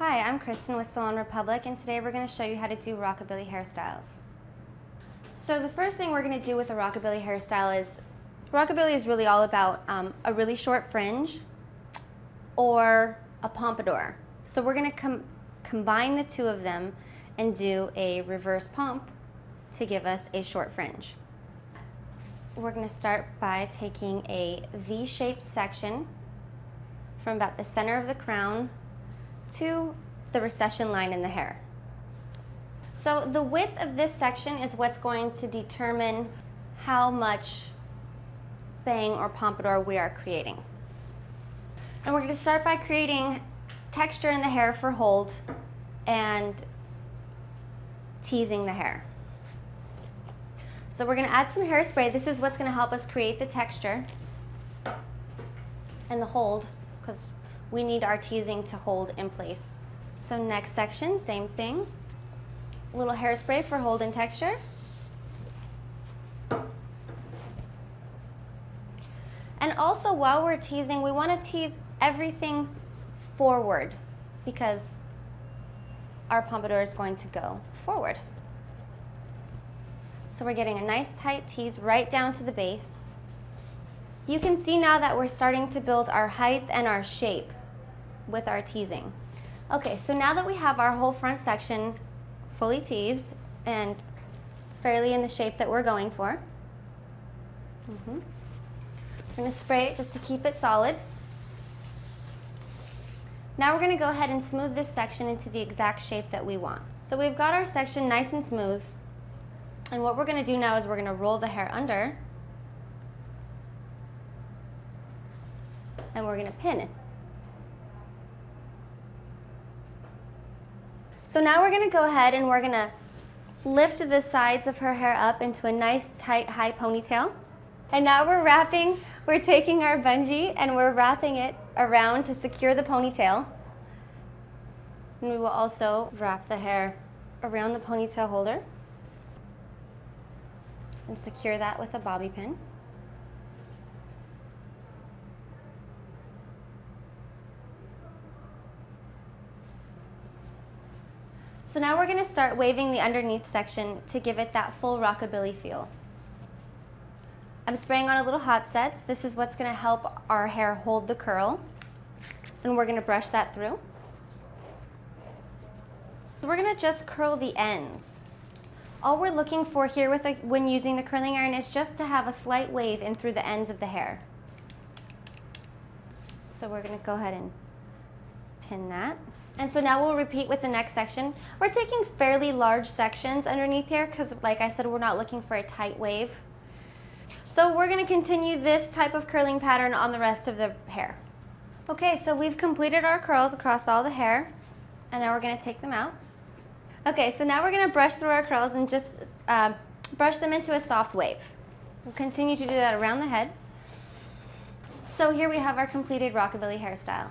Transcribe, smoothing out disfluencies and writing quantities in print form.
Hi, I'm Kristen with Salon Republic, and today we're going to show you how to do rockabilly hairstyles. So the first thing we're going to do with a rockabilly hairstyle is, rockabilly is really all about a really short fringe or a pompadour. So we're going to combine the two of them and do a reverse pomp to give us a short fringe. We're going to start by taking a V-shaped section from about the center of the crown to the recession line in the hair. So the width of this section is what's going to determine how much bang or pompadour we are creating. And we're going to start by creating texture in the hair for hold and teasing the hair. So we're going to add some hairspray. This is what's going to help us create the texture and the hold, because we need our teasing to hold in place. So next section, same thing. A little hairspray for hold and texture. And also while we're teasing, we want to tease everything forward because our pompadour is going to go forward. So we're getting a nice tight tease right down to the base. You can see now that we're starting to build our height and our shape with our teasing. Okay, so now that we have our whole front section fully teased and fairly in the shape that we're going for, we're going to spray it just to keep it solid. Now we're going to go ahead and smooth this section into the exact shape that we want. So we've got our section nice and smooth, and what we're going to do now is we're going to roll the hair under and we're going to pin it. So now we're going to go ahead and we're going to lift the sides of her hair up into a nice tight high ponytail. And now we're taking our bungee and we're wrapping it around to secure the ponytail. And we will also wrap the hair around the ponytail holder and secure that with a bobby pin. So now we're going to start waving the underneath section to give it that full rockabilly feel. I'm spraying on a little hot sets. This is what's going to help our hair hold the curl. And we're going to brush that through. We're going to just curl the ends. All we're looking for here when using the curling iron is just to have a slight wave in through the ends of the hair. So we're going to go ahead and pin that. And so now we'll repeat with the next section. We're taking fairly large sections underneath here because, like I said, we're not looking for a tight wave. So we're going to continue this type of curling pattern on the rest of the hair. Okay, so we've completed our curls across all the hair, and now we're going to take them out. Okay, so now we're going to brush through our curls and just brush them into a soft wave. We'll continue to do that around the head. So here we have our completed rockabilly hairstyle.